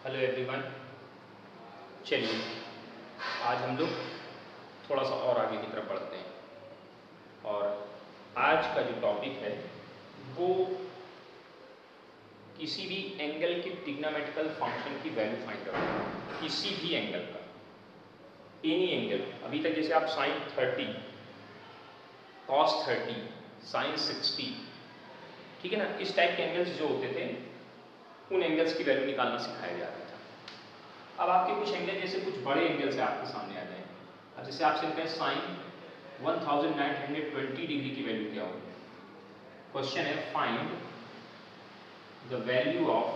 Hello everyone. चलिए आज हम लोग थोड़ा सा और आगे की तरफ बढ़ते हैं और आज का जो टॉपिक है वो किसी भी एंगल की ट्रिग्नोमेट्रिकल फंक्शन की वैल्यू फाइंड आउट, किसी भी एंगल का, एनी एंगल। अभी तक जैसे आप साइन 30, कॉस 30, साइन 60, ठीक है ना, इस टाइप के एंगल्स जो होते थे उन एंगल्स की वैल्यू निकालना सिखाया जा रहा था। अब आपके कुछ एंगल जैसे कुछ बड़े एंगल से आपके सामने आ जाए। अब जैसे आपसे कहें साइन 1920 डिग्री की वैल्यू क्या होगी। क्वेश्चन है find the value of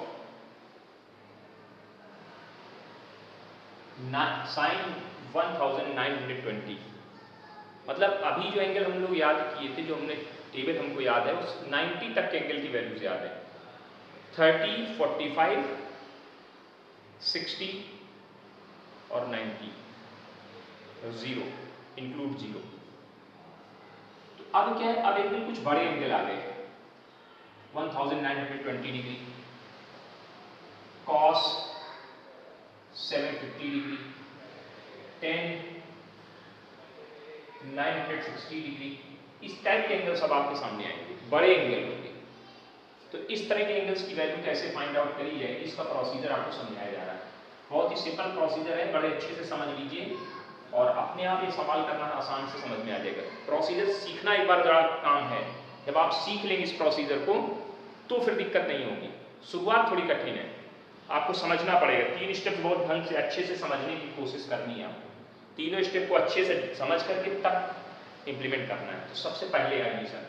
sine 1920। मतलब अभी जो एंगल हम लोग याद किए थे, जो हमने टेबल हमको याद है, उस 90 तक के एंगल की वैल्यूज याद है। 30, 45, 60 और 90, 0 इंक्लूड 0। तो अब क्या है, अब एंगल कुछ बड़े एंगल आ गए हैं। 1920 डिग्री, कॉस 750 डिग्री, 10 960 डिग्री, इस टाइप के एंगल्स अब आपके सामने आएंगे, बड़े एंगल होंगे। तो इस तरह के एंगल्स की वैल्यू कैसे फाइंड आउट करी जाए, इसका प्रोसीजर आपको समझाया जा रहा है। बहुत ही सिंपल प्रोसीजर है, बड़े अच्छे से समझ लीजिए और अपने आप ये सवाल करना आसान से समझ में आ जाएगा। प्रोसीजर सीखना एक बार बड़ा काम है, जब आप सीख लेंगे इस प्रोसीजर को तो फिर दिक्कत नहीं होगी। शुरुआत थोड़ी कठिन है, आपको समझना पड़ेगा। 3 स्टेप बहुत ढंग से अच्छे से समझने की कोशिश करनी है आपको। तीनों स्टेप को अच्छे से समझ करके तब इम्प्लीमेंट करना है। तो सबसे पहले एडमिशन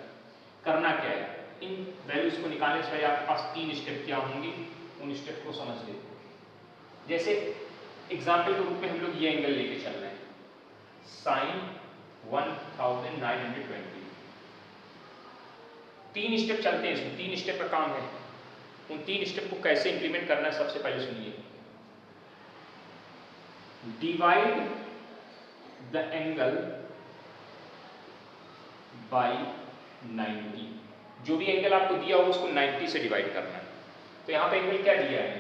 करना क्या है, इन वैल्यूज को निकालने से पहले आपके पास 3 स्टेप क्या होंगे, उन स्टेप को समझ लेते हैं। जैसे एग्जाम्पल के रूप में हम लोग ये एंगल लेके चल रहे हैं, साइन 1920। 3 स्टेप चलते हैं इसमें, 3 स्टेप का काम है। उन 3 स्टेप को कैसे इंप्लीमेंट करना है सबसे पहले सुनिए। Divide the angle by 90। जो भी एंगल आपको दिया हो उसको 90 से डिवाइड करना है। तो यहां पे एंगल क्या दिया है,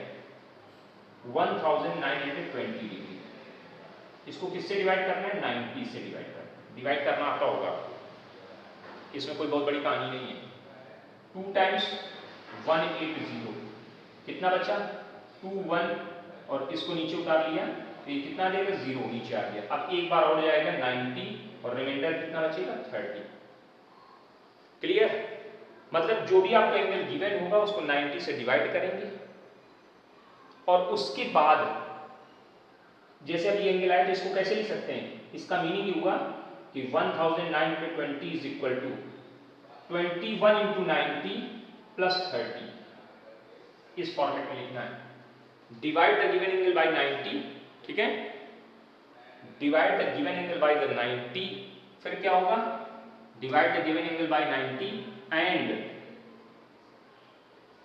1920 डिग्री। इसको किससे डिवाइड करना है, 90 से डिवाइड करना है। डिवाइड करना आता होगा आपको, इसमें कोई बहुत बड़ी कहानी नहीं है। 2 टाइम्स 180, कितना बचा 21, और इसको नीचे उतार लिया तो ये कितना देगा, 0 नीचे आ गया। अब एक बार और जाएगा 90 और रिमाइंडर कितना बचेगा, 30। क्लियर। मतलब जो भी आपको एंगल गिवन होगा उसको 90 से डिवाइड करेंगे और उसके बाद जैसे अब ये एंगल आया तो इसको कैसे लिख सकते हैं, इसका मीनिंग ये हुआ कि 1920 is equal to 21 into 90 plus 30। इस फॉर्मेट में लिखना है। Divide the given angle by 90, ठीक है, divide the given angle by the 90, फिर क्या होगा, divide the given angle by 90 and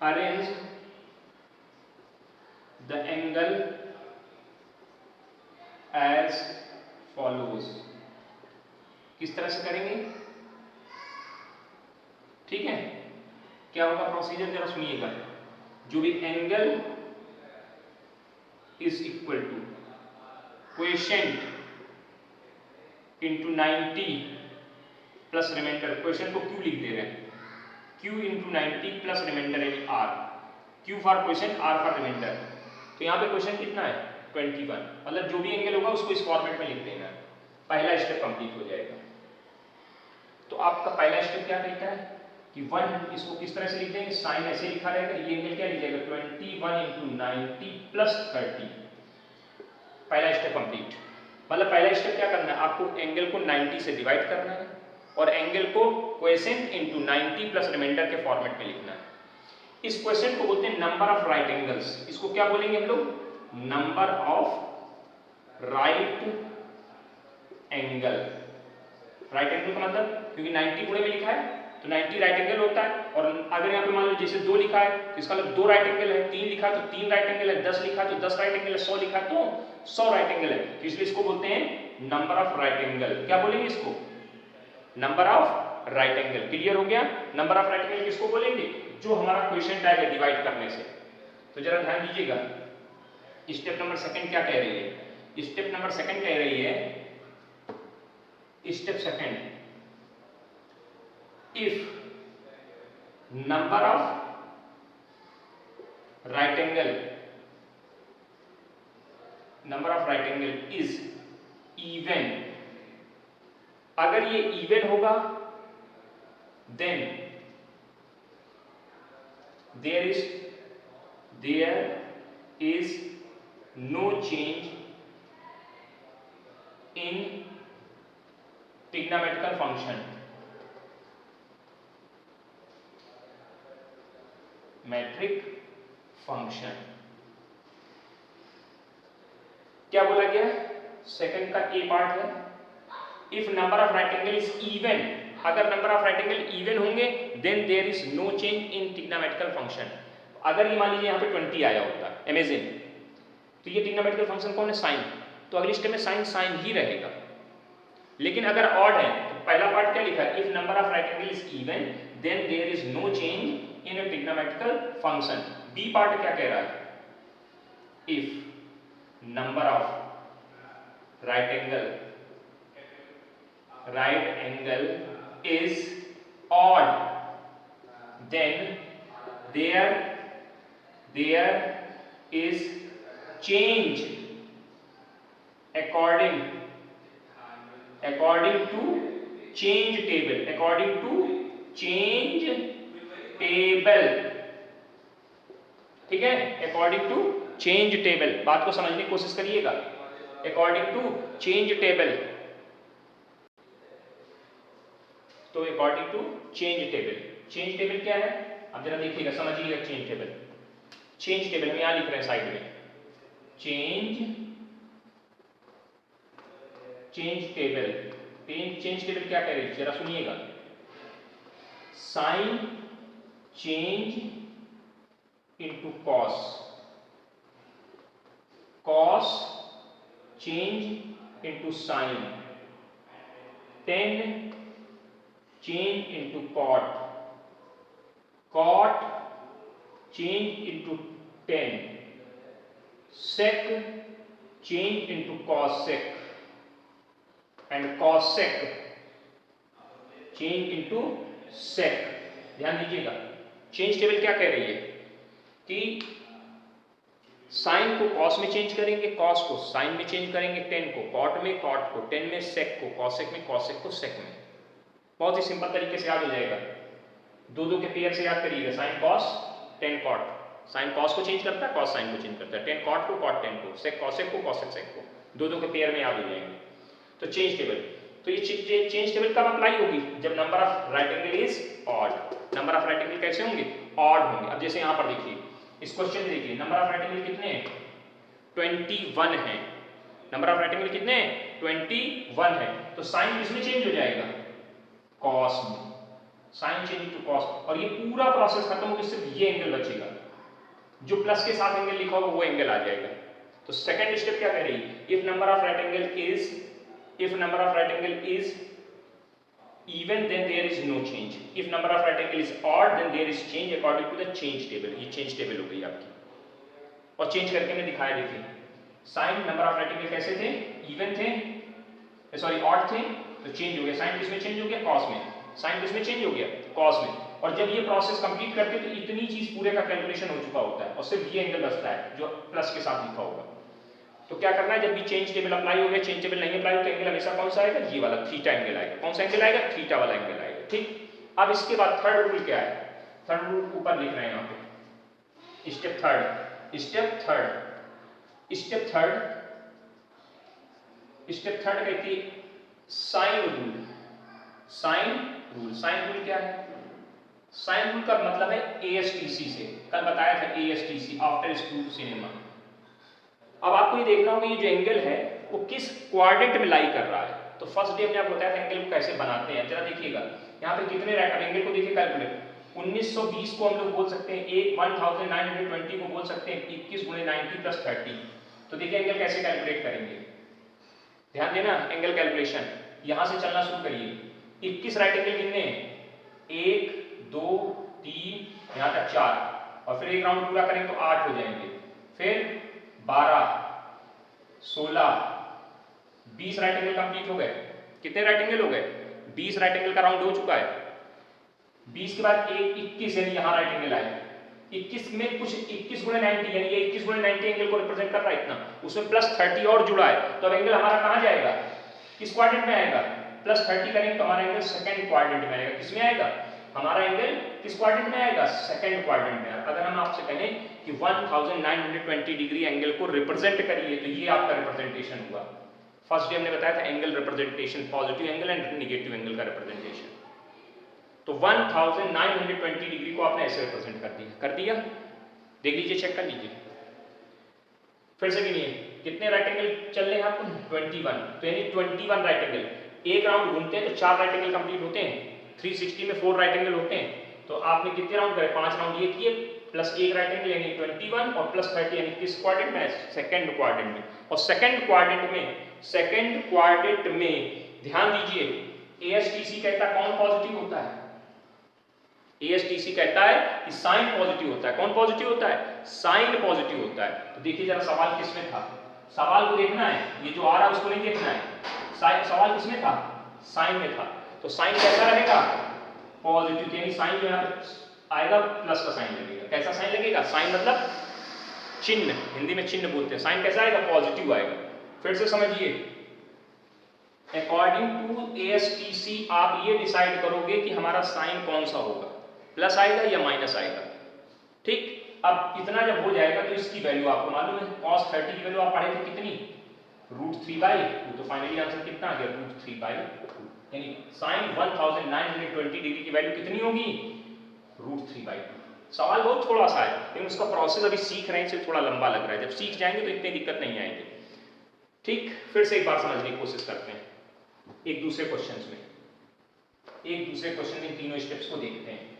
arrange the angle as follows. किस तरह से करेंगे, ठीक है। क्या होगा प्रोसीजर, जरा सुनिएगा। जो भी angle is equal to quotient into 90 plus reminder. Question को क्यू लिख दे रहे हैं, q इंटू 90 प्लस रिमाइंडर यानी r। q for question, r for reminder. तो यहाँ पे क्वेश्चन कितना है, 21। मतलब जो भी एंगल होगा उसको इस फॉर्मेट में लिख देना, पहला स्टेप कंप्लीट हो जाएगा। तो आपका पहला स्टेप क्या कहता है कि 1, इसको किस तरह से लिख देंगे, साइन ऐसे लिखा रहेगा, ये एंगल क्या लीजिएगा 21 इंटू 90 प्लस 30। पहला स्टेप कंप्लीट। मतलब पहला स्टेप क्या करना है, आपको एंगल को 90 से डिवाइड करना है और एंगल को क्वोशेंट इंटू 90 प्लस रिमाइंडर के फॉर्मेट में लिखना है। इस क्वेश्चन को बोलते हैं नंबर ऑफ राइट एंगल्स। इसको क्या बोलेंगे हम लोग, number of right angle. Right angle का मतलब, क्योंकि 90 पूरे में लिखा है तो 90 राइट एंगल होता है। और अगर यहाँ पे मान लो जैसे 2 लिखा है तो इसका मतलब 2 राइट एंगल है, 3 लिखा है तो 3 राइट एंगल है, 10 लिखा है तो 10 राइट एंगल है, 100 लिखा है तो 100 राइट एंगल है। तो इसलिए इसको बोलते हैं नंबर ऑफ राइट एंगल। क्या बोलेंगे इसको, number of right angle. Clear हो गया। नंबर ऑफ राइट एंगल किसको बोलेंगे, जो हमारा क्वेश्चन आएगा डिवाइड करने से। तो जरा ध्यान दीजिएगा, स्टेप नंबर सेकंड क्या कह रही है? स्टेप नंबर सेकंड कह रही है, step second, if number of right angle is even, अगर ये इवन होगा then there is no change in trigonometrical function, metric function. क्या बोला गया? सेकंड का ए पार्ट है, if number of right angle is even, अगर number of right angle even होंगे then there is no change in trigonometrical function. अगर ये मान लीजिए यहाँ पे 20 आया होता, इमेजिन, तो ये ट्रिग्नोमेट्रिकल फंक्शन कौन है? साइन, तो अगली स्टेप में साइन ही रहेगा। लेकिन अगर ऑड है तो पहला पार्ट क्या लिखा है? If number of right angle is even then there is no change in a trigonometrical function. B part क्या कह रहा है? If number of right angle is odd then there is change according to change table, ठीक है, according to change table. बात को समझने की कोशिश करिएगा, अकॉर्डिंग टू चेंज टेबल, तो अकॉर्डिंग टू चेंज टेबल क्या है? अब जरा देखिएगा, समझिएगा। चेंज टेबल हम यहां लिख रहे हैं साइड में, चेंज टेबल क्या कह रही है? जरा सुनिएगा, sine change into cos change into sine, tan change into cot change into tan, sec change into cosec and cosec change into sec। ध्यान दीजिएगा, चेंज टेबल क्या कह रही है कि साइन को कॉस में चेंज करेंगे, कॉस को साइन में चेंज करेंगे, टेन को कॉट में, कॉट को टेन में, सेक को कॉसेक में, कॉसेक को सेक में। बहुत ही सिंपल तरीके से याद हो जाएगा, दो के पेयर से याद करिएगा, sine cos tan cot, sine cos को चेंज करता है, कॉस साइन को चेंज करता है, टेन कॉट को, कॉट टेन को, सेक कॉसेक को, कॉसेक सेक को, दो के पेयर में याद हो जाएंगे। तो चेंज टेबल, तो ये चेंज टेबल कब अप्लाई होगी? जब number of right angle is odd. Number of right angle कैसे होंगे? ऑड होंगे। अब जैसे यहां पर देखिए, इस क्वेश्चन में देखिए, नंबर ऑफ राइट एंगल कितने हैं? 21 है। नंबर ऑफ राइट एंगल कितने हैं? 21 है। तो साइन किसमें चेंज हो जाएगा? कॉस में, साइन चेंज टू कॉस, और ये पूरा प्रोसेस खत्म होकर सिर्फ ये एंगल बचेगा, जो प्लस के साथ एंगल लिखा होगा वो एंगल आ जाएगा। तो सेकंड स्टेप क्या कह रही है? If number of right angle is even then there is no change, if number of right angle is odd then there is change according to the change table। ये change table हो गई आपकी, और change करके मैं दिखाया। देखिए, sine number of right angle कैसे थे? इवन थे, सॉरी ऑड थे, तो चेंज हो गया। साइन किसमें चेंज हो गया? कॉस में। साइन किसमें चेंज हो गया? कॉस में। और जब ये प्रोसेस कंप्लीट करते हैं तो इतनी चीज पूरे का कैलकुलेशन हो चुका होता है, और सिर्फ ये एंगल बचता है जो प्लस के साथ लिखा होगा। तो क्या करना है, जब भी चेंज टेबल अप्लाई हो गया, चेंज टेबल नहीं अप्लाई हो तो एंगल हमेशा कौन सा आएगा? ये वाला थीटा एंगल आएगा। कौन सा एंगल आएगा? थीटा वाला एंगल आएगा। ठीक, अब इसके बाद थर्ड रूल क्या है? थर्ड रूल ऊपर लिख रहे हैं यहाँ पे, स्टेप थर्ड कहती है साइन रूल। साइन रूल क्या है? साइन रूल का मतलब है ASTC से, कल बताया था ASTC, आफ्टर स्कूल सिनेमा। अब आपको ये देखना होगा ये जो एंगल है वो किस क्वाड्रेंट में लाई कर रहा है। तो फर्स्ट डे हमने आपको बताया था एंगल को कैसे बनाते हैं। जरा देखिएगा यहाँ पे कितने एंगल को देखिए कैलकुलेट। 1920 को हम लोग बोल सकते हैं 1920 को बोल सकते हैं 21 × 90 + 30। तो देखिए एंगल कैसे कैलकुलेट करेंगे, ध्यान देना। एंगल कैलकुलेशन यहां से चलना शुरू करिए। 21 राइट एंगल कितने हैं? 1 2 3 यहाँ तक 4, और फिर एक राउंड पूरा करेंगे तो 8 हो जाएंगे। फिर 12, 16, 20 राइट एंगल कंप्लीट हो गए। कितने राइट एंगल हो गए? 20 राइट एंगल का राउंड हो चुका है। 20 के बाद एक 21 यानी यहाँ राइट एंगल आए। 21 में कुछ 21 गुणे 90 यानी ये 21 गुणे 90 एंगल को रिप्रेजेंट कर रहा है इतना, उसमें प्लस 30 और जुड़ा है, तो अब एंगल हमारा कहाँ जाएगा? किस क्वाड्रेंट में आएगा? प्लस 30 करेंगे तो हमारा एंगल सेकंड क्वाड्रेंट में आएगा। किसमें आएगा? हमारा एंगल किस क्वाड्रेंट में आएगा? सेकंड क्वाड्रेंट में। अगर हम आपसे कहें कि 1920 डिग्री एंगल को रिप्रेजेंट करिए तो ये आपका रिप्रेजेंटेशन हुआ। फर्स्ट डे हमने बताया था angle representation, positive angle and negative angle का रिप्रेजेंटेशन। तो 1920 डिग्री को आपने ऐसे रिप्रेजेंट कर दिया। देख लीजिए, चेक कर लीजिए, फिर से गिनिए कितने राइट एंगल चल रहे हैं आपको? 21। तो यानी 21 राइट एंगल। एक राउंड घूमते हैं तो 4 राइट एंगल कंप्लीट होते हैं। 360 में 4 राइट एंगल होते हैं, तो आपने कितने राउंड करे? 5 राउंड ये किए, प्लस एक राइट एंगल यानी 21 और प्लस 30 यानी किस क्वाड्रेंट में? सेकंड क्वाड्रेंट में। और सेकंड क्वाड्रेंट में ध्यान दीजिए, एएसटीसी कहता है कौन पॉजिटिव होता है? एएसटीसी कहता है कि साइन पॉजिटिव होता है। कौन पॉजिटिव होता है? साइन पॉजिटिव होता है। तो देखिए जरा सवाल किसमें था, सवाल को देखना है, ये जो आ रहा है उसको नहीं देखना है। सवाल किसमें था? साइन में था। तो साइन कैसा रहेगा? पॉजिटिव, यानी साइन जो है आएगा प्लस का साइन लगेगा। कैसा साइन लगेगा? साइन मतलब चिन्ह, हिंदी में चिन्ह बोलते हैं। साइन कैसा आएगा? पॉजिटिव आएगा। फिर से समझिए, अकॉर्डिंग टू एएसटीसी आप ये डिसाइड करोगे कि हमारा साइन कौन सा होगा, प्लस आएगा या माइनस आएगा। ठीक, अब इतना जब हो जाएगा तो इसकी वैल्यू आपको मालूम है, cos 30 की वैल्यू आप पढ़े थे कितनी? √3/2। तो फाइनली आंसर कितना आ गया? √3/2। यानी साइन 1920 डिग्री की वैल्यू कितनी होगी? √3/2। सवाल बहुत थोड़ा सा है, लेकिन उसका प्रोसेस अभी सीख रहे हैं, इसलिए थोड़ा लंबा लग रहा है। जब सीख जाएंगे तो इतनी दिक्कत नहीं आएगी। ठीक, फिर से एक बार समझने की कोशिश करते हैं एक दूसरे क्वेश्चन में। एक दूसरे क्वेश्चन में तीनों स्टेप्स को देखते हैं।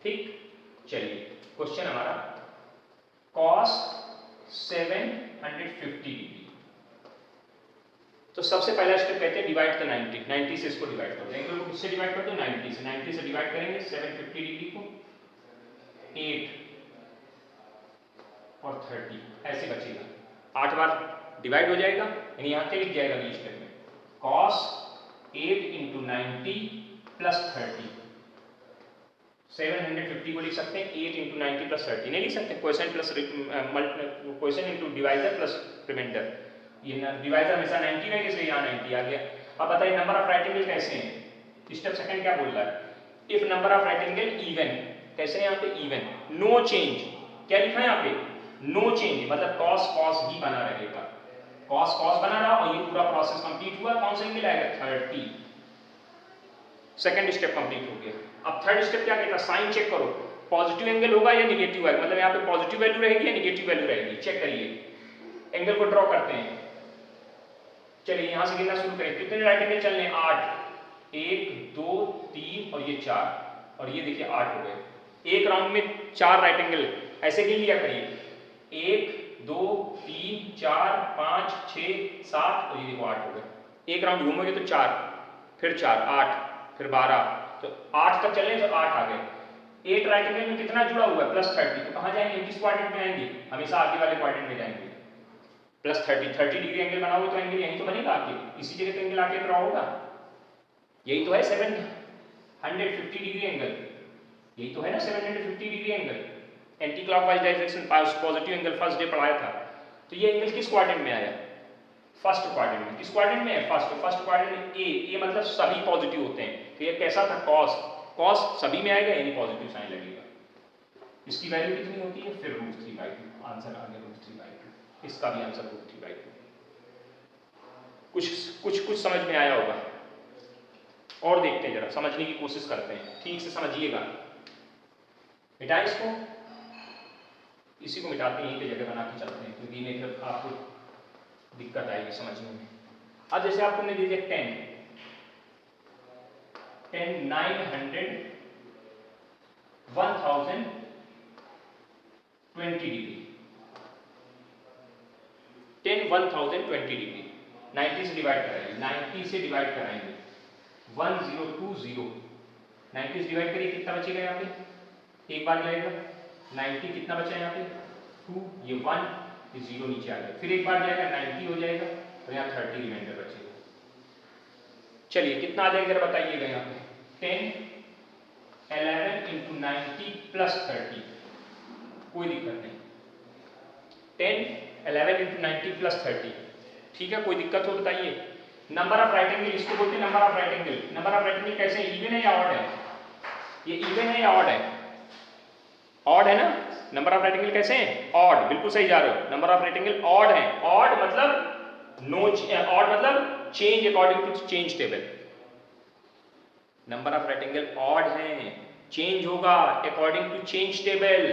ठीक, चलिए क्वेश्चन हमारा cos 750 डिग्री। तो सबसे पहला स्टेप कहते हैं डिवाइड द 90 से इसको डिवाइड कर देंगे। एंगल को किससे डिवाइड कर दो? 90 से डिवाइड करेंगे 750 डिग्री को 8 और 30, ऐसे बचेगा 8 बार डिवाइड हो जाएगा, यानी यहाँ से लिख जाएगा अगली स्टेप में cos 8 × 90 + 30। 750 को लिख सकते हैं 8 × 90 + 30, नहीं लिख सकते quotient plus quotient into divisor plus reminder. ये डिवाइजर हमेशा 90 है, इसलिए यहाँ 90 आ गया। अब बताइए नंबर ऑफ राइट एंगल कैसे हैं? स्टेप सेकंड क्या बोल रहा है? If number of right angle even, कैसे है यहाँ पे? Even, no change. क्या लिखा है यहाँ पे? नो चेंज, मतलब cos cos ही बना रहेगा, cos cos बना रहा, और ये पूरा प्रोसेस कंप्लीट हुआ। कौन सा एंगल आएगा? 30। सेकंड स्टेप कंप्लीट हो गया। अब थर्ड स्टेप क्या कहता है? साइन चेक करो, पॉजिटिव एंगल होगा या नेगेटिव आएगा, मतलब यहाँ पे पॉजिटिव वैल्यू रहेगी या नेगेटिव वैल्यू रहेगी। चेक करिए, एंगल को ड्रॉ करते हैं। चलिए यहाँ से गिनना शुरू करें। कितने राइट एंगल चलने हैं? 8। 1 2 3 और ये 4, और ये देखिए 8 हो गए। एक राउंड में 4 राइट एंगल ऐसे गिन लिया करिए, 1 2 3 4 5 6 7 और ये देखो 8 हो गए। एक राउंड घूमोगे तो 4, फिर 4 8, फिर 12, तो 8 तक चले तो 8 आ गए। 8 राइट एंगल में कितना जुड़ा हुआ है? +30। तो कहाँ जाएंगे? किस क्वाड्रेंट में आएंगे? हमेशा आगे वाले क्वाड्रेंट में जाएंगे। +30 डिग्री एंगल बनाओगे तो एंगल यहीं तो बनेगा आके, इसी जगह तो एंगल आके ड्रॉ होगा। यही तो है 750 डिग्री एंगल, यही तो है ना 750 degree angle. Anti clockwise direction positive angle first day पढ़ाया था। तो ये एंगल किस क्वाड्रेंट में आया? फर्स्ट क्वाड्रेंट में। किस क्वाड्रेंट में है? फर्स्ट क्वाड्रेंट में ए मतलब सभी पॉजिटिव होते हैं। तो ये कैसा था? cos सभी में आएगा, यानी पॉजिटिव साइन लगेगा। इसकी वैल्यू कितनी होती है? फिर √3/2। आंसर आ गया √3/2। इसका भी आंसर √3/2। कुछ समझ में आया होगा। और देखते हैं, जरा समझने की कोशिश करते हैं, ठीक से समझिएगा। मिटाएं इसको, इसी को मिटाते हैं, यहीं पे जगह बना के चलते हैं, क्योंकि नहीं फिर आपको दिक्कत आएगी समझने में। अब जैसे आपको ने दे दिया 10 900 1020 डिग्री, 10 1020 डिग्री 90 से डिवाइड कराएंगे, 90 से डिवाइड कराएंगे 1020, 90 से डिवाइड करिए, कितना बचेगा यहाँ पे? एक बार जाएगा 90 कितना बचा यहाँ पे 2, ये 1, ये 0 नीचे आ गया, फिर एक बार जाएगा 90 हो जाएगा और यहाँ 30 रिमाइंडर बचेगा। चलिए कितना आ जाएगा बताइएगा यहाँ पे 10 11 इंटू 90 प्लस 30, कोई दिक्कत नहीं, 10 11 इंटू 90 प्लस 30, ठीक है, कोई दिक्कत हो बताइए। नंबर ऑफ राइट एंगल, इसको बोलते हैं number of right angle. Number of right angle कैसे, इवन है या ऑड है, ये इवन है या ऑड है, ऑड है ना, नंबर ऑफ राइट एंगल कैसे हैं, ऑड, बिल्कुल सही जा रहे हो, number of right angle odd है, ऑड मतलब नो, ऑड मतलब change according to change table, number of right angle odd है, चेंज होगा अकॉर्डिंग टू चेंज टेबल।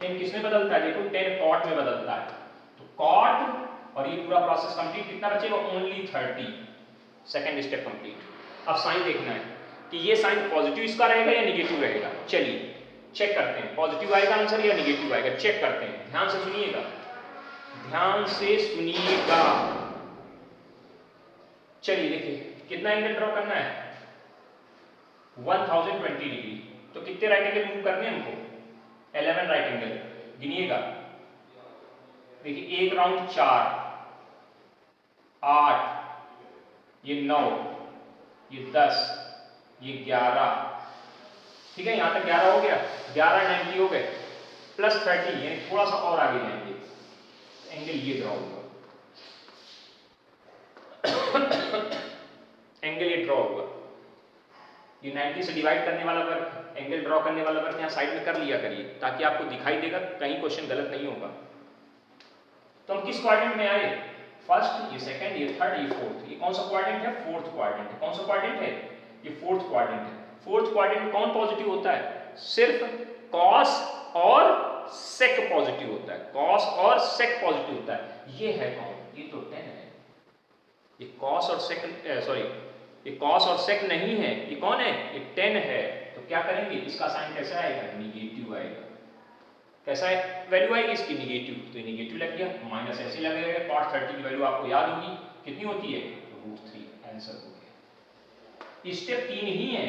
10 किसमें बदलता है, देखो 10 कॉट में बदलता है, तो कॉट और ये पूरा प्रोसेस कंप्लीट, कितना बचेगा ओनली 30, सेकंड स्टेप कंप्लीट। अब साइन देखना है कि ये साइन पॉजिटिव इसका रहेगा या निगेटिव रहेगा, चलिए चेक करते हैं, पॉजिटिव आएगा आंसर या निगेटिव आएगा, चेक करते हैं, ध्यान से सुनिएगा, ध्यान से सुनिएगा। चलिए देखिए कितना एंगल ड्रॉ करना है 1020 डिग्री, तो कितने राइट एंगल मूव करने हैं हमको, 11 राइट एंगल, गिनिएगा, देखिए एक राउंड 4, 8, ये 9, ये 10, ये 11, ठीक है, यहां तक 11 हो गया, 11 90 हो गए, प्लस 30 यानी थोड़ा सा और आगे जाएंगे, एंगल ये ड्रॉ होगा एंगल ये ड्रॉ होगा, ये 90 से डिवाइड करने वाला वर्क, एंगल ड्रॉ करने वाला वर्क यहाँ साइड में कर लिया करिए, ताकि आपको दिखाई देगा, कहीं क्वेश्चन गलत नहीं होगा। तो हम किस क्वाड्रेंट में आए, फर्स्ट, ये सेकंड, ये थर्ड, ये फोर्थ, ये कौन सा क्वाड्रेंट है, फोर्थ क्वाड्रेंट है, कौन सा क्वाड्रेंट है, ये फोर्थ क्वाड्रेंट है। फोर्थ क्वाड्रेंट में कौन पॉजिटिव होता है, सिर्फ कॉस और सेक पॉजिटिव होता है, कॉस और सेक पॉजिटिव होता है, ये है कौन, ये तो 10 है, ये कॉस और सेक, सॉरी ये कॉस और सेक नहीं है, ये कौन है, ये 10 है, तो क्या करेंगे, इसका साइन कैसा आएगा, निगेटिव आएगा, कैसा है, वैल्यू आएगी इसकी निगेटिव, तो निगेटिव लग गया, माइनस ऐसे लगेगा, cos 30 की वैल्यू आपको याद होगी कितनी होती है, √3, आंसर हो गया। स्टेप 3 ही है,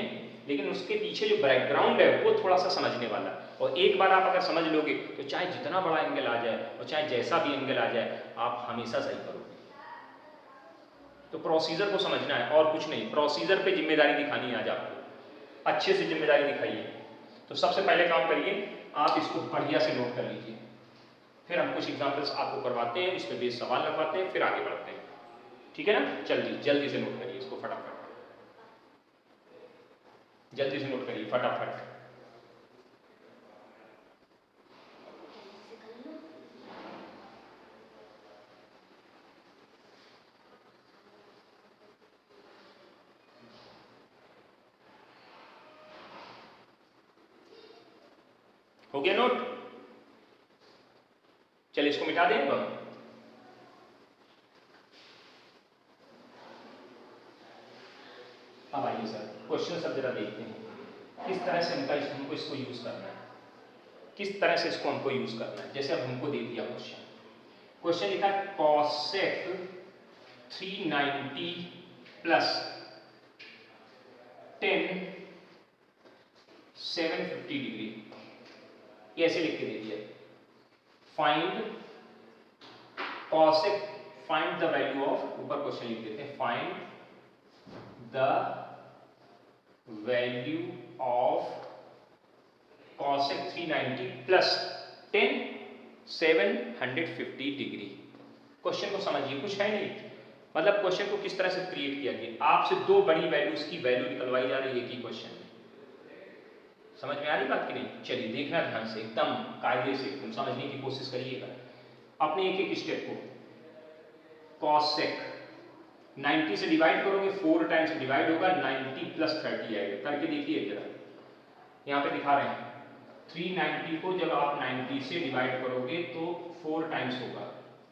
लेकिन उसके पीछे जो बैकग्राउंड है वो थोड़ा सा समझने वाला है, और एक बार आप अगर समझ लोगे तो चाहे जितना बड़ा एंगल आ जाए और चाहे जैसा भी एंगल आ जाए, आप हमेशा सही करोगे। तो प्रोसीजर को समझना है और कुछ नहीं, प्रोसीजर पे जिम्मेदारी दिखानी है आज आपको, अच्छे से जिम्मेदारी दिखाइए। तो सबसे पहले काम करिए, आप इसको बढ़िया से नोट कर लीजिए, फिर हम कुछ एग्जांपल्स आपको करवाते हैं, इस पे बेस सवाल लगवाते हैं, फिर आगे बढ़ते हैं, ठीक है ना। जल्दी से नोट करिए इसको फटाफट, जल्दी से नोट करिए फटाफट। हो गया नोट, चलिए इसको मिटा दें। अब आइए सर क्वेश्चन सब जरा देखते हैं, किस तरह से हमको इसको यूज करना है, किस तरह से इसको हमको यूज करना है। जैसे अब हमको दे दिया क्वेश्चन लिखा cosec 390 प्लस 10 750 डिग्री, ये ऐसे लिख के दे दिया, find cosec, find the value of, ऊपर क्वेश्चन लिख देते हैं, find the value of cosec 390 plus 10 750 degree. Question को समझिए, कुछ है नहीं, मतलब क्वेश्चन को किस तरह से क्रिएट किया गया, आपसे दो बड़ी वैल्यूज की वैल्यू निकलवाई जा रही है एक ही क्वेश्चन में। समझ में आ रही बात की नहीं, चलिए देखना ध्यान से, एकदम कायदे से तुम समझने की कोशिश करिएगा अपने एक एक स्टेप को। cosec 90 से डिवाइड करोगे, 4 टाइम्स डिवाइड होगा, 90 प्लस 30 आएगा, करके देखिए जरा, यहाँ पे दिखा रहे हैं 390 को जब आप 90 से डिवाइड करोगे तो 4 टाइम्स होगा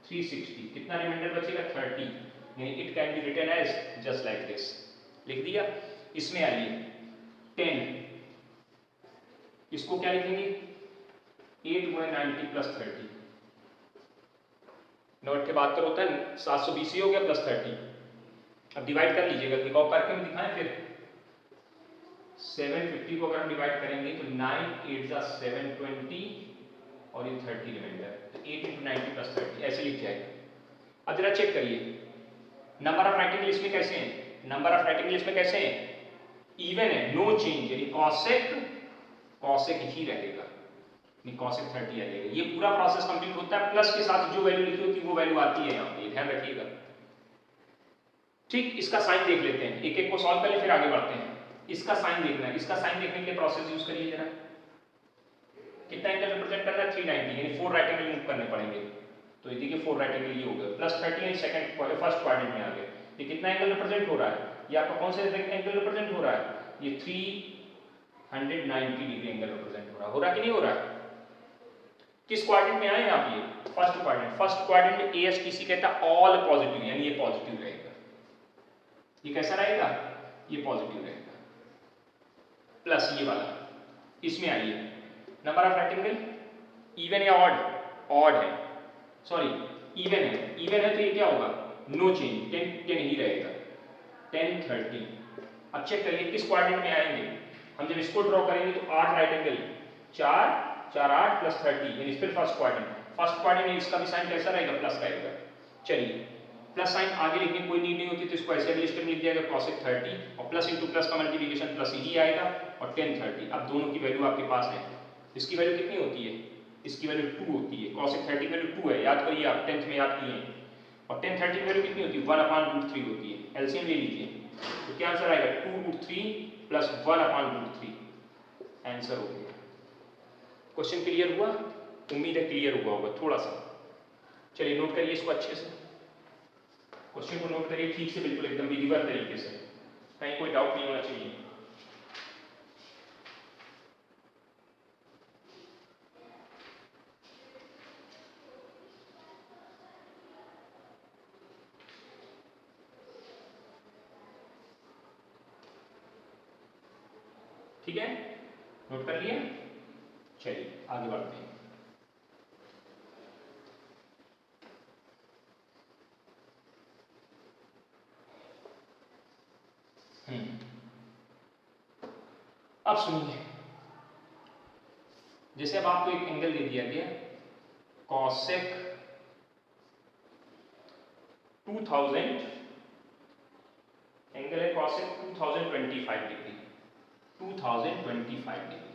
360, कितना रिमाइंडर बचेगा 30, यानी it can be written as just like this, लिख दिया। इसमें आइए 10, इसको क्या लिखेंगे 8 गुणे 90 प्लस 30, नोट के बात करो होता है 720 ही हो गया प्लस 30, अब डिवाइड कर लीजिएगा, दिखाओ करके में दिखाएं फिर, 750 को अगर हम डिवाइड करेंगे तो 9 8 जा 720 और ये 30 रिमाइंडर, तो 8 × 90 + 30 ऐसे लिख जाएगा। अब जरा चेक करिए नंबर ऑफ राइटिंग लिस्ट में कैसे हैं, नंबर ऑफ राइटिंग लिस्ट में कैसे हैं, इवन है, नो चेंज, यानी कॉसेक ही रहेगा, कॉसेक 30 आ जाएगा। ये पूरा प्रोसेस कंप्लीट होता है, प्लस के साथ जो वैल्यू लिखी होती है वो वैल्यू आती है यहाँ पे, ध्यान रखिएगा। ठीक, इसका साइन देख लेते हैं, एक एक को सॉल्व कर ले फिर आगे बढ़ते हैं। इसका साइन देखना है, इसका साइन देखने के लिए प्रोसेस यूज करिए जरा। कितना एंगल रिप्रेजेंट करना है, 390, यानी 4 राइट एंगल मूव करने पड़ेंगे। तो ये देखिए 4 राइट एंगल ये हो गया, प्लस 30 यानी फर्स्ट क्वाड्रेंट में आ गए। ये कितना एंगल रिप्रेजेंट हो रहा है, ये आपका कौन सा एंगल रिप्रेजेंट हो रहा है, ये 390 डिग्री एंगल रिप्रेजेंट हो रहा है कि नहीं हो रहा है। किस क्वाड्रेंट में आए आप, ये फर्स्ट क्वाड्रेंट। फर्स्ट क्वाड्रेंट एएसटीसी कहता है ऑल पॉजिटिव, यानी ये पॉजिटिव रहेगा। ये कैसा रहेगा, ये पॉजिटिव रहेगा। प्लस ये वाला, इसमें आइए number of right angle even या ऑड, ऑड है, सॉरी इवन है, इवन है तो ये क्या होगा, नो चेंज, 10 ही रहेगा, 10 30। अब चेक करिए किस क्वाड्रेंट में आएंगे, हम जब इसको ड्रॉ करेंगे तो 8 राइट एंगल, 4 4 8 + 30, यानी फिर फर्स्ट क्वाड्रेंट में इसका भी साइन कैसा रहेगा, प्लस रहेगा। चलिए प्लस साइन आगे लिखने की कोई नीड नहीं होती, तो इसको ऐसे लिस्ट में लिख दिया गया cosec 30, और प्लस इंटू प्लस का मल्टीप्लिकेशन प्लस ही आएगा, और 10 30। अब दोनों की वैल्यू आपके पास है, इसकी वैल्यू कितनी होती है, इसकी वैल्यू 2 होती है, cosec 30 की वैल्यू 2 है, याद करिए आप 10th में याद किए हैं। और 10 30 की वैल्यू कितनी होती है, 1/√3 होती है। एलसीएम ले लीजिए, तो क्या आंसर आएगा, 2√3 + 1/√3, आंसर हो गया। क्वेश्चन क्लियर हुआ, उम्मीद है क्लियर हुआ होगा थोड़ा सा। चलिए नोट करिए इसको अच्छे से, क्वेश्चन को नोट करिए ठीक से, बिल्कुल एकदम विधिवत तरीके से, कहीं कोई डाउट नहीं होना चाहिए। ठीक है, नोट कर लिया, चलिए आगे बढ़ते हैं। अब सुनिए, जैसे अब आपको एक एंगल दे दिया गया cosec 2000, एंगल है cosec 2025 डिग्री, 2025 डिग्री,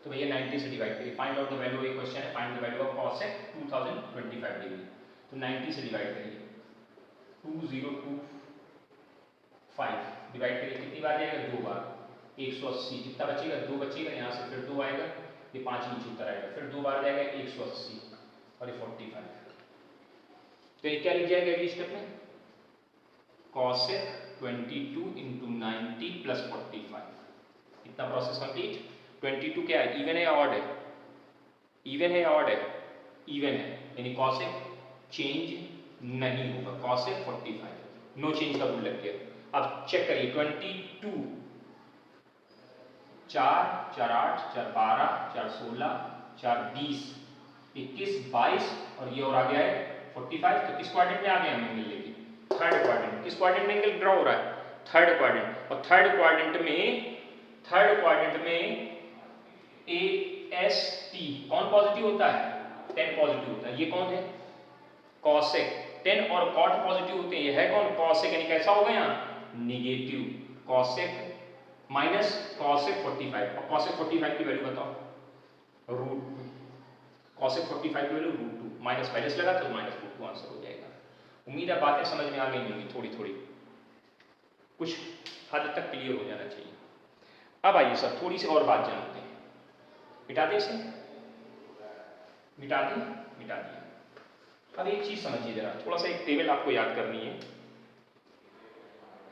तो भैया 90 से डिवाइड करिए, फाइंड आउट द वैल्यू, ये क्वेश्चन है, find the value of cosec 2025 degree, तो 90 से डिवाइड करिए, 2025 डिवाइड करिए, कितनी बार जाएगा, 2 बार, 180, कितना बचेगा, 2 बचेगा, यहाँ से फिर 2 आएगा, ये 5 नीचे उतर आएगा, फिर 2 बार जाएगा 180 और ये 45, तो ये क्या लिख जाएगा अगली स्टेप में, cosec 22 × 90 + 45, इतना प्रोसेस कंप्लीट। 22 क्या है, इवन है या ऑड है, इवन है या ऑड है, इवन है, यानी cosec चेंज नहीं होगा, cosec 45, नो चेंज का रूल लग गया। अब चेक करिए 22, 4 4 8 4 12 4 16 4 20 21 22 और ये और आ गया है 45, तो किस क्वाड्रेंट में आ गए हम एंगल लेके, थर्ड क्वाड्रेंट। किस क्वाड्रेंट में एंगल ड्रॉ हो रहा है, थर्ड क्वाड्रेंट, और थर्ड क्वाड्रेंट में AST कौन पॉजिटिव होता है, 10 पॉजिटिव होता है, ये कौन है, cosec, 10 और cot पॉजिटिव होते हैं, ये है कौन, cosec, यानी कैसा होगा यहाँ, नेगेटिव, cosec माइनस cosec 45, और cosec 45 की वैल्यू बताओ, √2, cosec 45 की वैल्यू √2, माइनस पहले से लगा तो -√2 आंसर हो जाएगा। उम्मीद है बातें समझ में आ गई होंगी, थोड़ी थोड़ी कुछ हद तक क्लियर हो जाना चाहिए। अब आइए सर थोड़ी सी और बात जानते हैं, मिटा दें इसे, मिटा दिया। अब एक चीज समझिए जरा, थोड़ा सा एक टेबल आपको याद करनी है,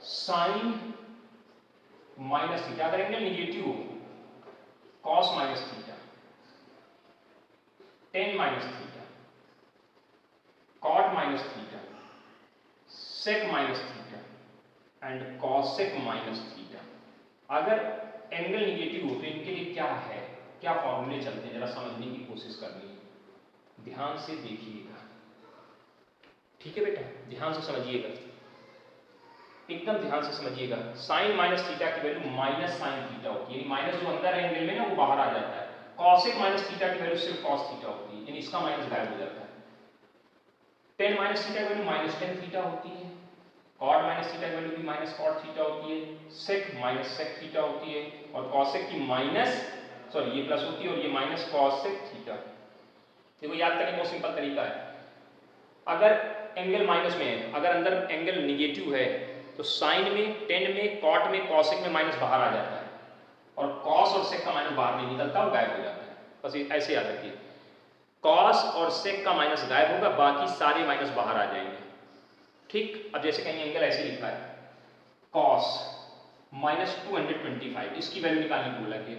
साइन माइनस थीटा, अगर एंगल नेगेटिव हो cos minus theta, ten minus theta, cot minus theta, sec minus theta and cosec minus theta. अगर एंगल निगेटिव हो तो इनके लिए क्या है, क्या फॉर्मूले चलते हैं, जरा समझने की कोशिश करनी है, ध्यान से देखिएगा, ठीक है बेटा, ध्यान से समझिएगा। एकदम ध्यान से समझिएगा, साइन माइनस थीटा की वैल्यू माइनस साइन थीटा होती है, यानी माइनस जो अंदर है एंगल में ना वो बाहर आ जाता है। कॉसेक माइनस थीटा की वैल्यू सिर्फ कॉस थीटा होती है, यानी इसका माइनस गायब हो जाता है। टेन माइनस थीटा की वैल्यू माइनस टेन थीटा होती है, कॉट माइनस थीटा की वैल्यू भी माइनस कॉट थीटा होती है, सेक माइनस सेक थीटा होती है, और कॉसेक की माइनस सॉरी ये प्लस होती है और ये माइनस कॉसेक थीटा। देखो याद करने का बहुत सिंपल तरीका है, अगर एंगल माइनस में है, अगर अंदर एंगल निगेटिव है तो साइन में, टेन में, कॉट में, कॉसेक में माइनस बाहर आ जाता है, और कॉस और सेक का माइनस बाहर नहीं निकलता, वो गायब हो जाता है। बस ऐसे याद रखिए, कॉस और सेक का माइनस गायब होगा, बाकी सारे माइनस बाहर आ जाएंगे। ठीक, अब जैसे कहीं एंगल ऐसे लिखा है कॉस माइनस 225, इसकी वैल्यू निकालने को बोला कि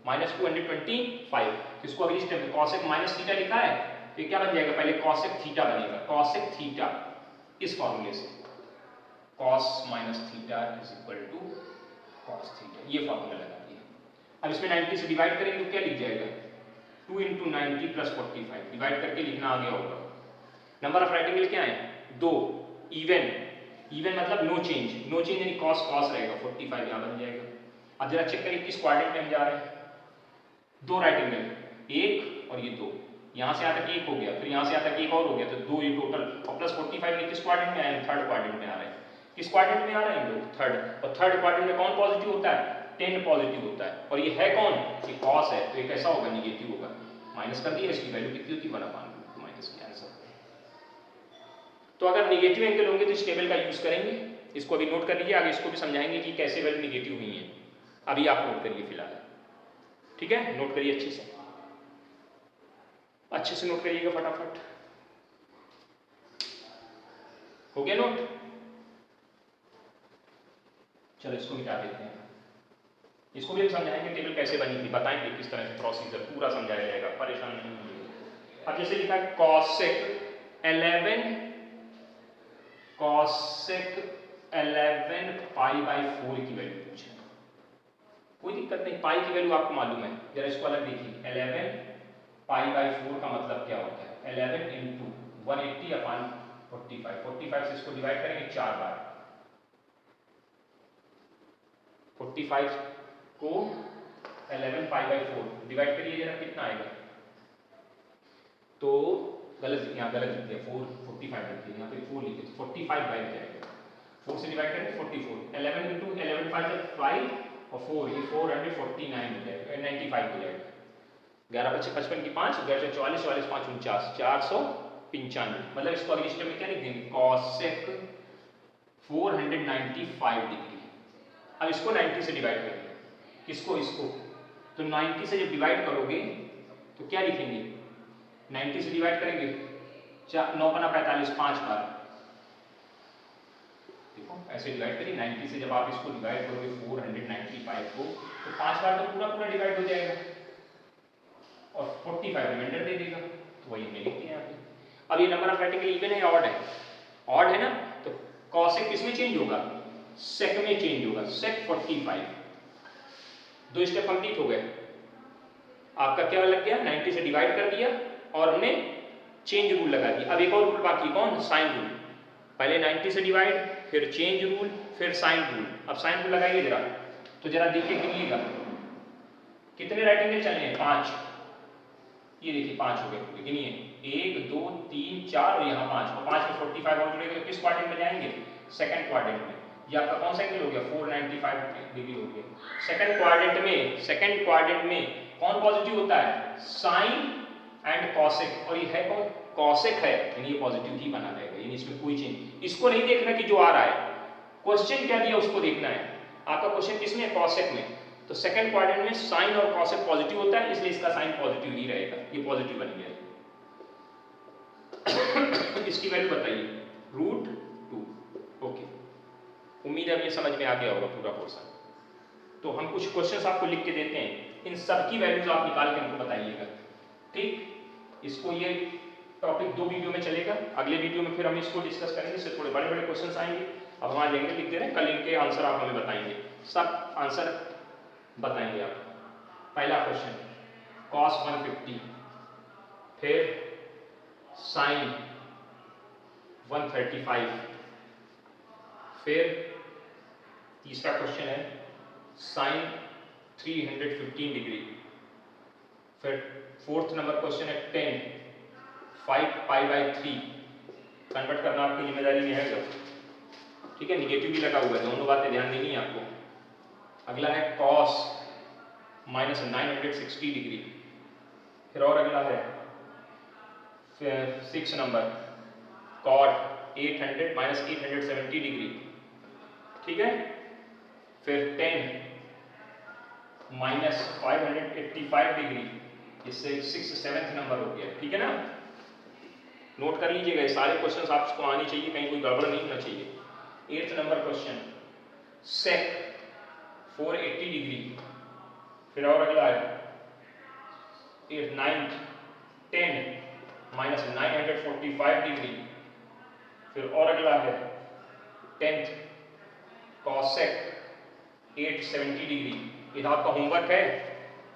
माइनस 225, इसको अगर इस टाइम कॉसेक माइनस थीटा लिखा है तो क्या बन जाएगा, पहले कॉसेक थीटा बनेगा, कॉसेक थीटा इस फॉर्मूले से cos minus theta is equal to cos theta, ये फॉर्मूला लगा दिया। अब इसमें 90 से डिवाइड करेंगे तो क्या लिख जाएगा, 2 × 90 + 45, डिवाइड करके लिखना आ गया होगा। नंबर ऑफ राइट एंगल क्या है, 2, इवन, इवन मतलब नो चेंज, नो चेंज यानी कॉस कॉस रहेगा, 45 यहाँ बन जाएगा। अब जरा चेक करिए किस क्वाड्रेंट में हम जा रहे हैं, दो राइट एंगल, एक और ये दो, यहाँ से यहाँ तक एक हो गया, फिर यहाँ से यहाँ तक एक और हो गया, तो दो ये टोटल, और प्लस 45 ये किस क्वाड्रेंट में आए हैं, थर्ड क्वाड्रेंट में आ रहे हैं। किस क्वाड्रेंट में आ रहे हैं लोग, थर्ड, और थर्ड क्वाड्रेंट में कौन पॉजिटिव होता है, 10 पॉजिटिव होता है, और ये है कौन, ये कॉस है, तो ये कैसा होगा, निगेटिव होगा। माइनस कर दिया, इसकी वैल्यू कितनी होती है, 1/√2 माइनस की आंसर। तो अगर निगेटिव एंगल होंगे तो इस टेबल का यूज करेंगे, इसको अभी नोट कर लीजिए, आगे इसको भी समझाएंगे कि कैसे वैल्यू निगेटिव हुई है, अभी आप नोट करिए फिलहाल, ठीक है, नोट करिए अच्छे से, अच्छे से नोट करिएगा फटाफट, हो गया नोट। चलो इसको मिटा देते हैं, इसको भी हम समझाएंगे टेबल कैसे बनी थी, बताएंगे किस तरह से प्रोसीजर पूरा समझाया जाएगा, परेशान नहीं होइए। अब जैसे लिखा है कॉसेक 11 पाई/4 की वैल्यू पूछे, कोई दिक्कत नहीं, पाई की वैल्यू आपको मालूम है, जरा इसको अलग देखिए, 11 पाई/4 का मतलब क्या होता है, 11 × 180/45, 45 से इसको डिवाइड करेंगे 4 बार, 45 को 11 पाई/4 डिवाइड करिए जरा, कितना आएगा, तो गलत, यहाँ गलत लिख दिया, 45 लिख दिया, यहाँ पे 4 लिखे, 45 बाई जाएगा, 4 से डिवाइड करेंगे 44, 11 × 11 5 और 4, ये 449 हो जाएगा, 95 हो जाएगा, 11 × 5 = 55 की 5, 11 × 44, 44 × 5 = 49, 495, मतलब इसको अगले स्टेप में क्या लिख देंगे, कॉसेक 495 डिग्री। अब इसको 90 से डिवाइड करेंगे, किसको, इसको, तो 90 से जब डिवाइड करोगे तो क्या लिखेंगे, 90 से डिवाइड करेंगे 9 × 45, 5 बार, देखो ऐसे डिवाइड करिए, 90 से जब आप इसको डिवाइड करोगे 495 को, तो 5 बार तो पूरा पूरा डिवाइड हो जाएगा, और 45 रिमाइंडर दे देगा, तो वही हमने लिख दिया यहाँ पे। अब ये number of right angle even है या ऑड है, ऑड है ना, तो कॉसेक किसमें चेंज होगा, सेक में चेंज होगा, सेक 45, दो स्टेप कंप्लीट हो गए, आपका क्या लग गया, 90 से डिवाइड कर दिया और हमने चेंज रूल लगा दिया। अब एक और रूल बाकी, कौन, साइन रूल, पहले 90 से डिवाइड, फिर चेंज रूल, फिर साइन रूल। अब साइन रूल लगाइए जरा, तो जरा देखिए गिनिएगा कितने राइट एंगल चले हैं, 5, ये देखिए 5 हो गए, गिनिए 1 2 3 4 और यहाँ 5, और 5 में 45 और जुड़ेगा, तो किस क्वाड्रेंट में जाएंगे, सेकंड क्वाड्रेंट में। ये आपका कौन सा एंगल हो गया, 495 डिग्री हो गया। सेकंड क्वाड्रेंट में कौन पॉजिटिव होता है, साइन एंड कॉसेक, और ये है कौन, कॉसेक है, यानी ये पॉजिटिव ही बना रहेगा, यानी इसमें कोई चेंज, इसको नहीं देखना कि जो आ रहा है, क्वेश्चन क्या दिया उसको देखना है। आपका क्वेश्चन किसमें, कॉसेक में, तो सेकंड क्वाड्रेंट में साइन और कॉसेक पॉजिटिव होता है, इसलिए इसका साइन पॉजिटिव ही रहेगा, ये पॉजिटिव बन गया। इसकी वैल्यू बताइए, √2, ओके, उम्मीद है अब ये समझ में आ गया होगा पूरा पोर्शन। तो हम कुछ क्वेश्चंस आपको लिख के देते हैं, इन सब की वैल्यूज आप निकाल के हमको बताइएगा, ठीक। इसको ये टॉपिक 2 वीडियो में चलेगा, अगले वीडियो में फिर हम इसको डिस्कस करेंगे, इससे थोड़े बड़े बड़े क्वेश्चंस आएंगे। अब वहाँ जाएंगे, लिख दे रहे हैं, कल इनके आंसर आप हमें बताएंगे, सब आंसर बताएंगे आप। पहला क्वेश्चन cos 150, फिर sin 135, फिर तीसरा क्वेश्चन है साइन 315 डिग्री। फिर फोर्थ नंबर क्वेश्चन है 10 5 पाई बाई 3। कन्वर्ट करना आपकी जिम्मेदारी में है सब, ठीक है। निगेटिव भी लगा हुआ है, दोनों बातें ध्यान देनी है आपको। अगला है कॉस माइनस 960 डिग्री। फिर और अगला है 6 नंबर कॉट 800 माइनस 870 डिग्री, ठीक है। फिर 10 माइनस 585 डिग्री, इससे 6 7th नंबर हो गया, ठीक है ना। नोट कर लीजिएगा, ये सारे क्वेश्चंस आपको आनी चाहिए, कहीं कोई गड़बड़ नहीं होना चाहिए। 8th नंबर क्वेश्चन सेक 480 डिग्री। फिर और अगला है 9th 10 माइनस 945 डिग्री। फिर और अगला है 10th कॉसेक 870 डिग्री। ये आपका होमवर्क है,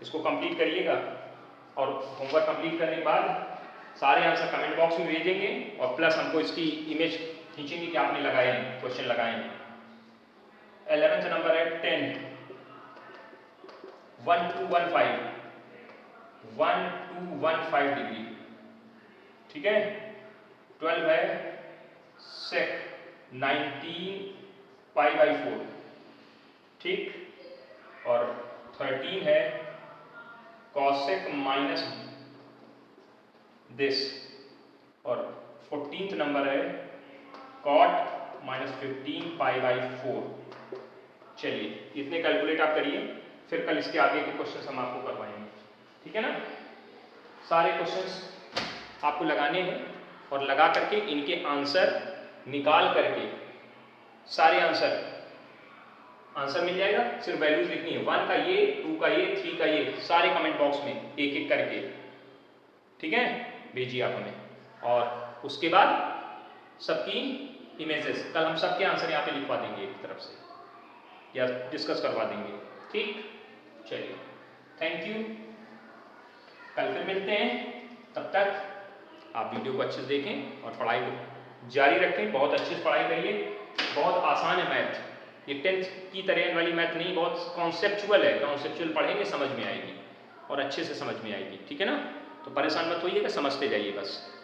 इसको कंप्लीट करिएगा और होमवर्क कंप्लीट करने के बाद सारे आंसर कमेंट बॉक्स में भेजेंगे और प्लस हमको इसकी इमेज खींचेंगे कि आपने लगाए हैं, क्वेश्चन लगाए हैं। 11th नंबर है 10 1215 डिग्री, ठीक है। 12 है सेक 19 पाई बाई 4, ठीक। और 13 है कॉसेक माइनस दिस। और 14th नंबर है कॉट माइनस 15 पाई बाई 4। चलिए इतने कैलकुलेट आप करिए, फिर कल इसके आगे के क्वेश्चंस हम आपको करवाएंगे, ठीक है ना। सारे क्वेश्चंस आपको लगाने हैं और लगा करके इनके आंसर निकाल करके सारे आंसर मिल जाएगा। सिर्फ वैल्यूज लिखनी है, 1 का ये, 2 का ये, 3 का ये, सारे कमेंट बॉक्स में एक एक करके, ठीक है, भेजिए आप हमें। और उसके बाद सबकी इमेजेस कल हम सबके आंसर यहाँ पे लिखवा देंगे एक तरफ से या डिस्कस करवा देंगे, ठीक। चलिए थैंक यू, कल फिर मिलते हैं। तब तक आप वीडियो को अच्छे से देखें और पढ़ाई को जारी रखें। बहुत अच्छे से पढ़ाई करिए, बहुत आसान है मैथ, ये 10th की तरह वाली मैथ नहीं, बहुत कॉन्सेप्चुअल है। कॉन्सेप्चुअल पढ़ेंगे समझ में आएगी और अच्छे से समझ में आएगी, ठीक है ना। तो परेशान मत होइएगा, समझते जाइए बस।